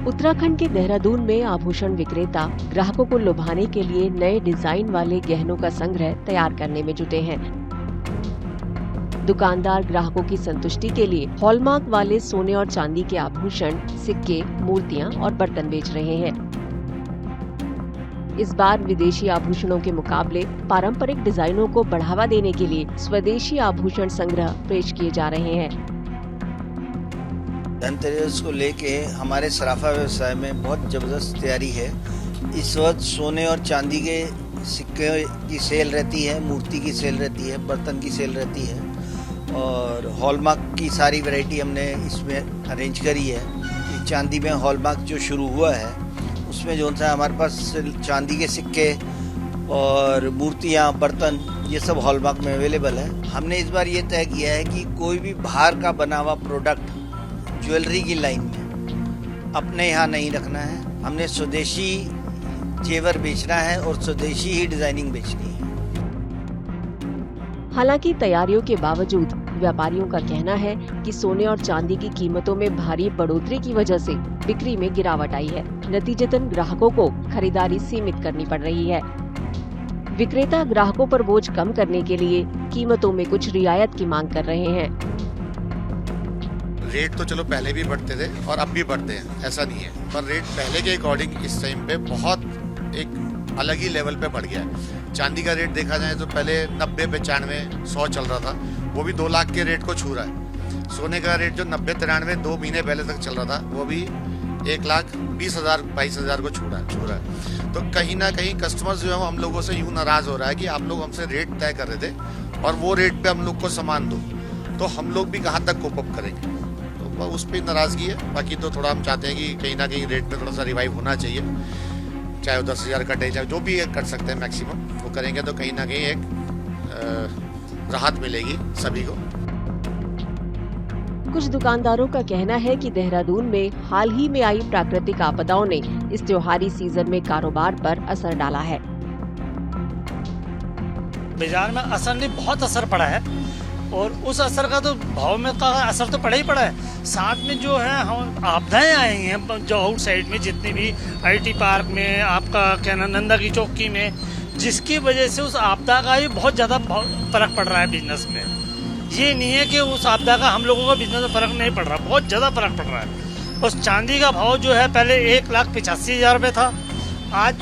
उत्तराखंड के देहरादून में आभूषण विक्रेता ग्राहकों को लुभाने के लिए नए डिजाइन वाले गहनों का संग्रह तैयार करने में जुटे हैं। दुकानदार ग्राहकों की संतुष्टि के लिए हॉलमार्क वाले सोने और चांदी के आभूषण, सिक्के, मूर्तियां और बर्तन बेच रहे हैं। इस बार विदेशी आभूषणों के मुकाबले पारंपरिक डिजाइनों को बढ़ावा देने के लिए स्वदेशी आभूषण संग्रह पेश किए जा रहे हैं। धनतेरस को लेके हमारे सराफा व्यवसाय में बहुत ज़बरदस्त तैयारी है। इस वक्त सोने और चांदी के सिक्के की सेल रहती है, मूर्ति की सेल रहती है, बर्तन की सेल रहती है और हॉलमार्क की सारी वैरायटी हमने इसमें अरेंज करी है। चांदी में हॉलमार्क जो शुरू हुआ है उसमें जो सा हमारे पास चांदी के सिक्के और मूर्तियाँ, बर्तन ये सब हॉलमार्क में अवेलेबल है। हमने इस बार ये तय किया है कि कोई भी बाहर का बना हुआ प्रोडक्ट ज्वेलरी की लाइन में अपने यहाँ नहीं रखना है। हमने स्वदेशी जेवर बेचना है और स्वदेशी ही डिजाइनिंग बेचनी है। हालांकि तैयारियों के बावजूद व्यापारियों का कहना है कि सोने और चांदी की कीमतों में भारी बढ़ोतरी की वजह से बिक्री में गिरावट आई है। नतीजतन ग्राहकों को खरीदारी सीमित करनी पड़ रही है। विक्रेता ग्राहकों पर बोझ कम करने के लिए कीमतों में कुछ रियायत की मांग कर रहे हैं। रेट तो चलो पहले भी बढ़ते थे और अब भी बढ़ते हैं, ऐसा नहीं है, पर रेट पहले के अकॉर्डिंग इस टाइम पे बहुत एक अलग ही लेवल पे बढ़ गया है। चांदी का रेट देखा जाए तो पहले 90, 95, 100 चल रहा था, वो भी 2 लाख के रेट को छू रहा है। सोने का रेट जो 90, 93 2 महीने पहले तक चल रहा था वो भी 1,20,000, 22,000 को छू रहा है। तो कहीं ना कहीं कस्टमर्स जो है हम लोगों से यूँ नाराज़ हो रहा है कि आप लोग हमसे रेट तय कर रहे थे और वो रेट पे हम लोग को सामान दो, तो हम लोग भी कहाँ तक कोप अप करेंगे। उस पर नाराज़गी है। बाकी तो थोड़ा हम चाहते हैं कि कहीं ना कहीं रेट में थोड़ा सा रिवाइव होना चाहिए, चाहे वो 10,000 कटे, चाहे जो भी कर सकते हैं मैक्सिमम वो करेंगे तो कहीं ना कहीं एक राहत मिलेगी सभी को। कुछ दुकानदारों का कहना है कि देहरादून में हाल ही में आई प्राकृतिक आपदाओं ने इस त्योहारी सीजन में कारोबार पर असर डाला है। बाजार में असर नहीं, बहुत असर पड़ा है और उस असर का तो भाव में का असर तो पड़ा ही पड़ा है। साथ में जो है हम आपदाएं आई हैं जो आउटसाइड में, जितनी भी IT पार्क में, आपका क्या नाम नंदा की चौकी में, जिसकी वजह से उस आपदा का ही बहुत ज़्यादा फर्क पड़ रहा है बिजनेस में। ये नहीं है कि उस आपदा का हम लोगों का बिजनेस में फ़र्क नहीं पड़ रहा, बहुत ज़्यादा फर्क पड़ रहा है। उस चांदी का भाव जो है पहले 1,85,000 रुपये था, आज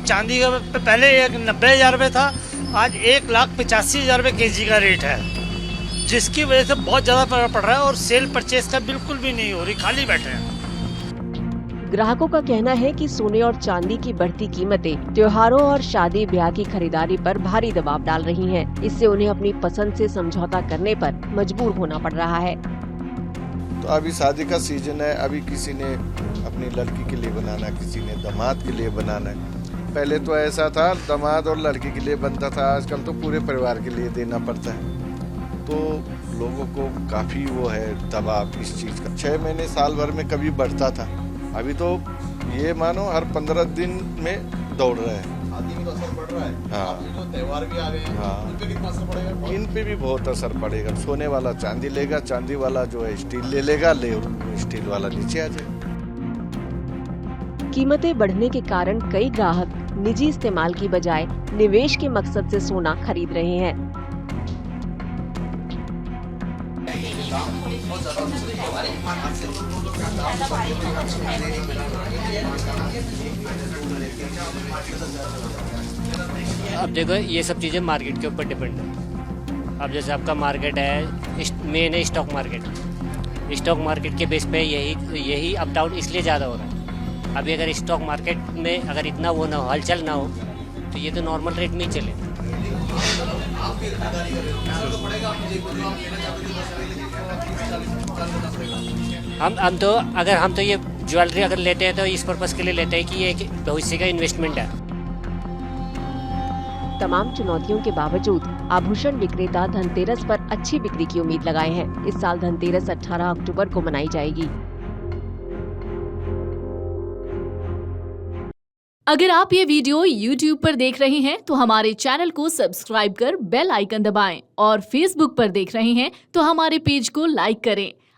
चांदी का पहले 90,000 रुपये था, आज 1,85,000 रुपये kg का रेट है, जिसकी वजह से बहुत ज़्यादा फर्क पड़ रहा है और सेल परचेज का बिल्कुल भी नहीं हो रही, खाली बैठे हैं। ग्राहकों का कहना है कि सोने और चांदी की बढ़ती कीमतें त्योहारों और शादी ब्याह की खरीदारी पर भारी दबाव डाल रही हैं। इससे उन्हें अपनी पसंद से समझौता करने पर मजबूर होना पड़ रहा है। तो अभी शादी का सीजन है, अभी किसी ने अपनी लड़की के लिए बनाना, किसी ने दामाद के लिए बनाना है। पहले तो ऐसा था दामाद और लड़की के लिए बनता था, आजकल तो पूरे परिवार के लिए देना पड़ता है। तो लोगों को काफ़ी वो है दबाव इस चीज़ का। 6 महीने साल भर में कभी बढ़ता था, अभी तो ये मानो हर 15 दिन में दौड़ रहे हैं। शादी में तो असर पड़ रहा है। हाँ, तो त्योहार भी आ गए हैं। हाँ, इन पे कितना असर पड़ेगा? इन पे भी बहुत असर पड़ेगा। सोने वाला चांदी लेगा, चांदी वाला जो है स्टील ले लेगा, स्टील वाला नीचे आ जाएगा। कीमतें बढ़ने के कारण कई ग्राहक निजी इस्तेमाल की बजाय निवेश के मकसद से सोना खरीद रहे हैं। अब देखो ये सब चीज़ें मार्केट के ऊपर डिपेंड है। अब जैसे आपका मार्केट है, मेन है स्टॉक मार्केट। स्टॉक मार्केट के बेस पे यही अप डाउन इसलिए ज़्यादा हो रहा है। अभी अगर स्टॉक मार्केट में अगर इतना वो ना हो, हलचल ना हो, तो ये तो नॉर्मल रेट में ही चले। हम तो ये ज्वेलरी अगर लेते हैं तो इस पर्पज़ के लिए लेते हैं कि ये भविष्य का इन्वेस्टमेंट है। तमाम चुनौतियों के बावजूद आभूषण विक्रेता धनतेरस पर अच्छी बिक्री की उम्मीद लगाए हैं। इस साल धनतेरस 18 अक्टूबर को मनाई जाएगी। अगर आप ये वीडियो YouTube पर देख रहे हैं तो हमारे चैनल को सब्सक्राइब कर बेल आइकन दबाएं और Facebook पर देख रहे हैं तो हमारे पेज को लाइक करें।